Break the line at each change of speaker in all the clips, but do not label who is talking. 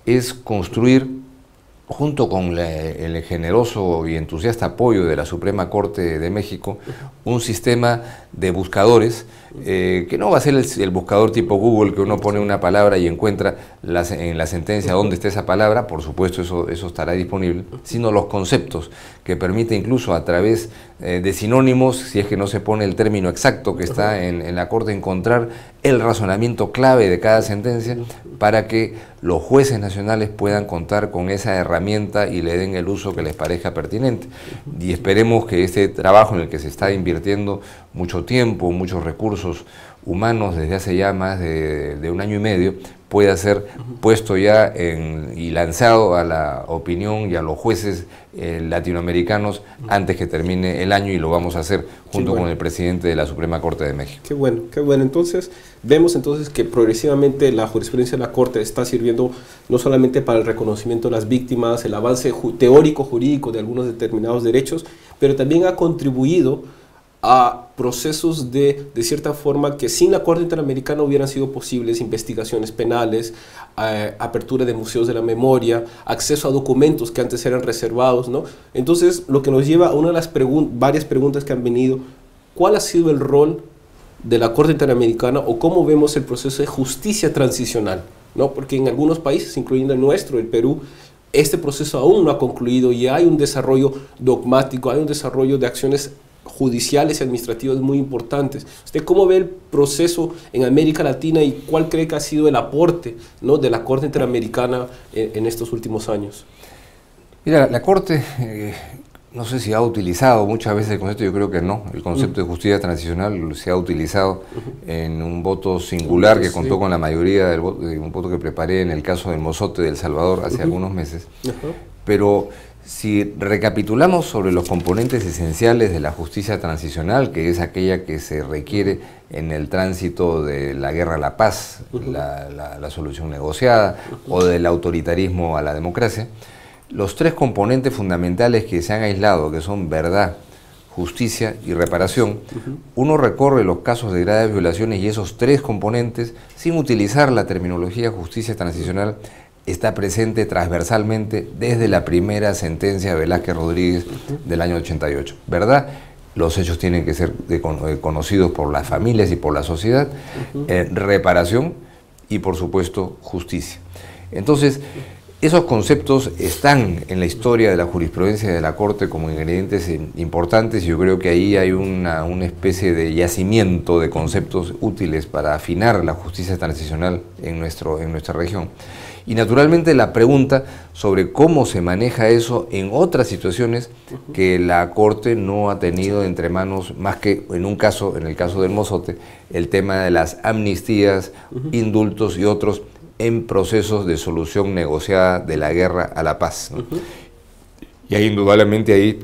es construir, junto con el generoso y entusiasta apoyo de la Suprema Corte de México, un sistema de buscadores que no va a ser el buscador tipo Google, que uno pone una palabra y encuentra en la sentencia dónde está esa palabra. Por supuesto eso estará disponible, sino los conceptos, que permite incluso a través de sinónimos, si es que no se pone el término exacto que está en la Corte, encontrar el razonamiento clave de cada sentencia para que los jueces nacionales puedan contar con esa herramienta y le den el uso que les parezca pertinente. Y esperemos que este trabajo en el que se está invirtiendo mucho tiempo, muchos recursos humanos desde hace ya más de un año y medio, pueda ser puesto ya y lanzado a la opinión y a los jueces latinoamericanos antes que termine el año, y lo vamos a hacer junto con el presidente de la Suprema Corte de México.
Qué bueno, qué bueno. Entonces, vemos entonces que progresivamente la jurisprudencia de la Corte está sirviendo no solamente para el reconocimiento de las víctimas, el avance teórico jurídico de algunos determinados derechos, pero también ha contribuido a procesos de cierta forma que sin la Corte Interamericana hubieran sido posibles: investigaciones penales, apertura de museos de la memoria, acceso a documentos que antes eran reservados, ¿no? Entonces, lo que nos lleva a una de las varias preguntas que han venido: ¿cuál ha sido el rol de la Corte Interamericana, o cómo vemos el proceso de justicia transicional, ¿no? Porque en algunos países, incluyendo el nuestro, el Perú, este proceso aún no ha concluido y hay un desarrollo dogmático, hay un desarrollo de acciones judiciales y administrativas muy importantes. ¿Usted cómo ve el proceso en América Latina y cuál cree que ha sido el aporte, ¿no?, de la Corte Interamericana en estos últimos años?
Mira, la Corte, no sé si ha utilizado muchas veces el concepto, yo creo que no. El concepto de justicia transicional se ha utilizado en un voto singular que contó con la mayoría del voto, un voto que preparé en el caso del Mozote de El Salvador hace algunos meses. Pero si recapitulamos sobre los componentes esenciales de la justicia transicional, que es aquella que se requiere en el tránsito de la guerra a la paz, la solución negociada, o del autoritarismo a la democracia, los tres componentes fundamentales que se han aislado, que son verdad, justicia y reparación, uno recorre los casos de graves violaciones y esos tres componentes, sin utilizar la terminología justicia transicional, está presente transversalmente desde la primera sentencia de Velázquez Rodríguez del año 88. ¿Verdad? Los hechos tienen que ser conocidos por las familias y por la sociedad. Reparación y, por supuesto, justicia. Entonces, esos conceptos están en la historia de la jurisprudencia de la Corte como ingredientes importantes, y yo creo que ahí hay una especie de yacimiento de conceptos útiles para afinar la justicia transicional en nuestra región. Y naturalmente la pregunta sobre cómo se maneja eso en otras situaciones que la Corte no ha tenido entre manos, más que en un caso, en el caso del Mozote, el tema de las amnistías, indultos y otros en procesos de solución negociada de la guerra a la paz, ¿no? Y hay indudablemente ahí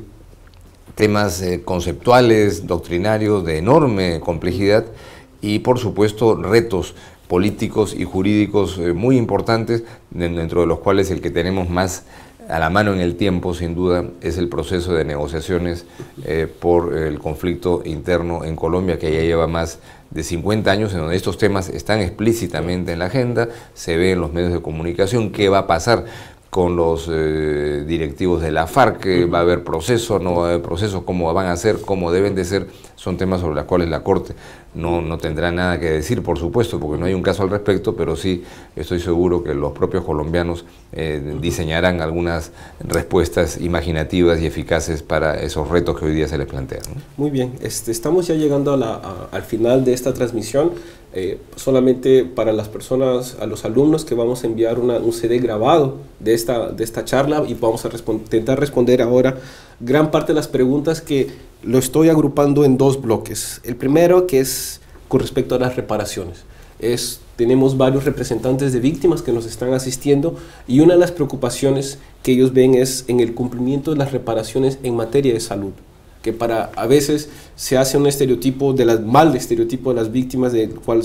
temas conceptuales, doctrinarios de enorme complejidad y, por supuesto, retos políticos y jurídicos muy importantes, dentro de los cuales el que tenemos más a la mano en el tiempo, sin duda, es el proceso de negociaciones por el conflicto interno en Colombia, que ya lleva más de 50 años, en donde estos temas están explícitamente en la agenda, se ve en los medios de comunicación qué va a pasar con los directivos de la FARC, va a haber proceso, no va a haber proceso, cómo van a ser, cómo deben de ser. Son temas sobre los cuales la Corte no tendrá nada que decir, por supuesto, porque no hay un caso al respecto, pero sí estoy seguro que los propios colombianos diseñarán algunas respuestas imaginativas y eficaces para esos retos que hoy día se les plantean, ¿no?
Muy bien, estamos ya llegando al final de esta transmisión. Solamente para las personas, a los alumnos, que vamos a enviar un CD grabado de esta charla, y vamos a intentar responder ahora gran parte de las preguntas, que lo estoy agrupando en dos bloques. El primero, que es con respecto a las reparaciones. Tenemos varios representantes de víctimas que nos están asistiendo, y una de las preocupaciones que ellos ven es en el cumplimiento de las reparaciones en materia de salud, que a veces se hace un estereotipo mal estereotipo de las víctimas, del cual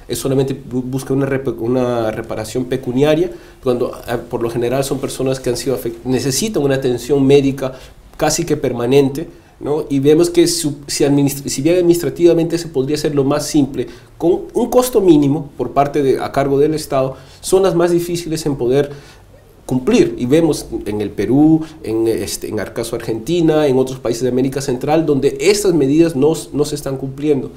es solamente busca una reparación pecuniaria, cuando por lo general son personas que necesitan una atención médica casi que permanente, ¿no? Y vemos que si bien administrativamente se podría hacer lo más simple, con un costo mínimo por parte a cargo del Estado, son las más difíciles en poder cumplir. Y vemos en el Perú, en el caso Argentina, en otros países de América Central, donde estas medidas no se están cumpliendo.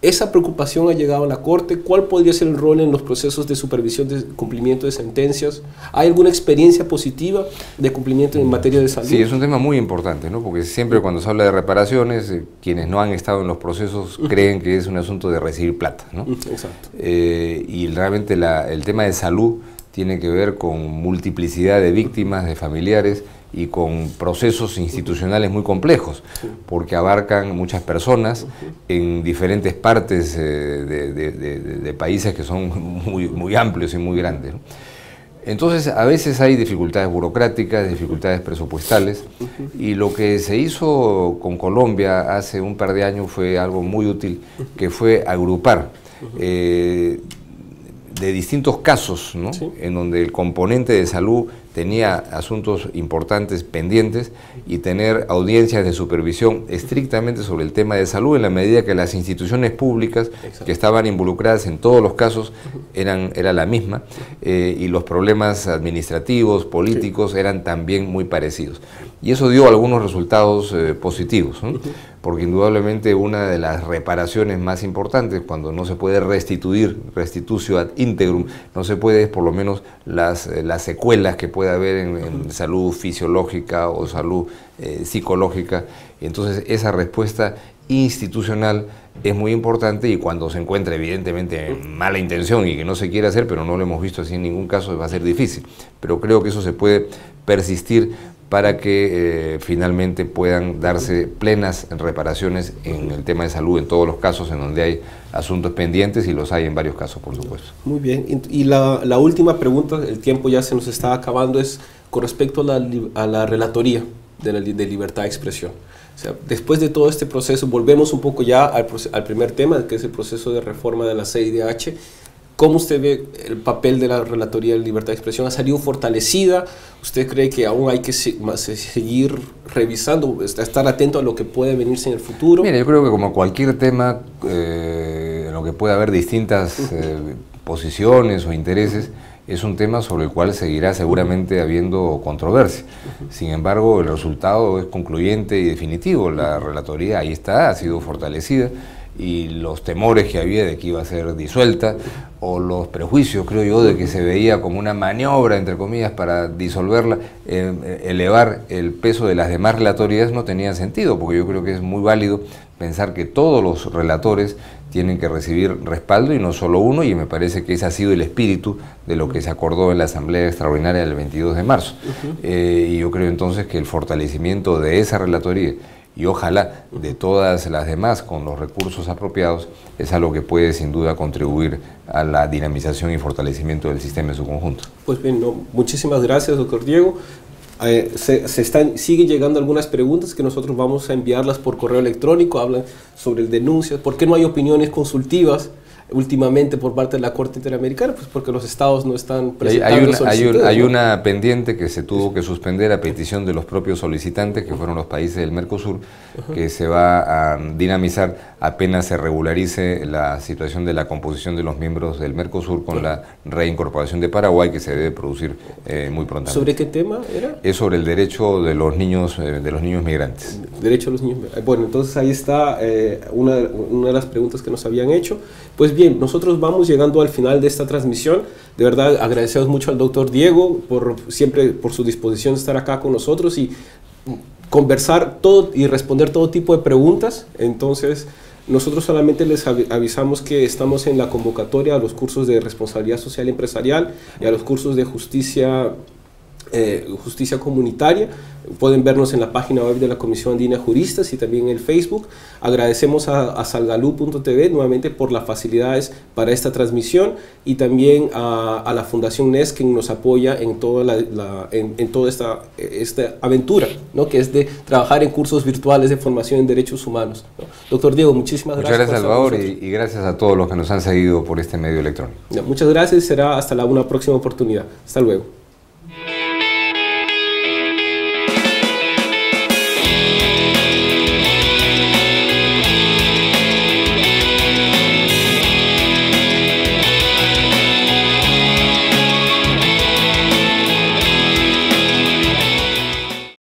Esa preocupación ha llegado a la Corte. ¿Cuál podría ser el rol en los procesos de supervisión de cumplimiento de sentencias? ¿Hay alguna experiencia positiva de cumplimiento en materia de salud?
Sí, es un tema muy importante, ¿no? Porque siempre cuando se habla de reparaciones, quienes no han estado en los procesos creen que es un asunto de recibir plata, ¿no?
Exacto.
Y realmente el tema de salud tiene que ver con multiplicidad de víctimas, de familiares, y con procesos institucionales muy complejos, porque abarcan muchas personas en diferentes partes de países que son muy amplios y muy grandes, ¿no? Entonces, a veces hay dificultades burocráticas, dificultades presupuestales, y lo que se hizo con Colombia hace un par de años fue algo muy útil, que fue agrupar de distintos casos, ¿no? Sí. En donde el componente de salud tenía asuntos importantes pendientes, y tener audiencias de supervisión estrictamente sobre el tema de salud, en la medida que las instituciones públicas que estaban involucradas en todos los casos era la misma, y los problemas administrativos, políticos eran también muy parecidos. Y eso dio algunos resultados positivos, ¿no? Porque indudablemente una de las reparaciones más importantes, cuando no se puede restitutio ad integrum, no se puede, por lo menos las secuelas que puede haber en salud fisiológica o salud psicológica. Entonces esa respuesta institucional es muy importante, y cuando se encuentra evidentemente mala intención y que no se quiere hacer, pero no lo hemos visto así en ningún caso, va a ser difícil. Pero creo que eso se puede persistir para que finalmente puedan darse plenas reparaciones en el tema de salud en todos los casos en donde hay asuntos pendientes, y los hay en varios casos, por supuesto.
Muy bien. Y la última pregunta, el tiempo ya se nos está acabando, es con respecto a la relatoría de libertad de expresión. O sea, después de todo este proceso, volvemos un poco ya al primer tema, que es el proceso de reforma de la CIDH. ¿Cómo usted ve el papel de la Relatoría de Libertad de Expresión? ¿Ha salido fortalecida? ¿Usted cree que aún hay que seguir revisando, estar atento a lo que puede venirse en el futuro?
Mira, yo creo que como cualquier tema en lo que puede haber distintas posiciones o intereses, es un tema sobre el cual seguirá seguramente habiendo controversia. Sin embargo, el resultado es concluyente y definitivo. La relatoría ahí está, ha sido fortalecida, y los temores que había de que iba a ser disuelta, o los prejuicios, creo yo, de que se veía como una maniobra, entre comillas, para disolverla, elevar el peso de las demás relatorías, no tenía sentido, porque yo creo que es muy válido pensar que todos los relatores tienen que recibir respaldo, y no solo uno, y me parece que ese ha sido el espíritu de lo que se acordó en la Asamblea Extraordinaria del 22 de marzo. Y yo creo entonces que el fortalecimiento de esa relatoría, y ojalá de todas las demás con los recursos apropiados, es algo que puede sin duda contribuir a la dinamización y fortalecimiento del sistema en su conjunto.
Pues bien, muchísimas gracias, doctor Diego. Siguen llegando algunas preguntas que nosotros vamos a enviarlas por correo electrónico. Hablan sobre el denuncias. ¿Por qué no hay opiniones consultivas últimamente por parte de la Corte Interamericana? Pues porque los estados no están presentando solicitudes.
Hay una pendiente que se tuvo que suspender a petición de los propios solicitantes, que fueron los países del Mercosur, que se va a dinamizar apenas se regularice la situación de la composición de los miembros del Mercosur con la reincorporación de Paraguay, que se debe producir muy prontamente.
¿Sobre qué tema era?
Es sobre el derecho de los niños migrantes.
Derecho de los niños migrantes. Bueno, entonces ahí está una de las preguntas que nos habían hecho. Pues bien, nosotros vamos llegando al final de esta transmisión. De verdad, agradecemos mucho al doctor Diego siempre por su disposición de estar acá con nosotros y conversar todo y responder todo tipo de preguntas. Entonces, nosotros solamente les avisamos que estamos en la convocatoria a los cursos de responsabilidad social empresarial y a los cursos de justicia comunitaria. Pueden vernos en la página web de la Comisión Andina de Juristas y también en el Facebook. Agradecemos a Salgalú.tv nuevamente por las facilidades para esta transmisión, y también a la Fundación NES, que nos apoya en toda esta aventura, ¿no? Que es de trabajar en cursos virtuales de formación en derechos humanos, ¿no? Doctor Diego, muchísimas gracias.
Muchas gracias, Salvador, y gracias a todos los que nos han seguido por este medio electrónico.
Muchas gracias, será hasta una próxima oportunidad. Hasta luego.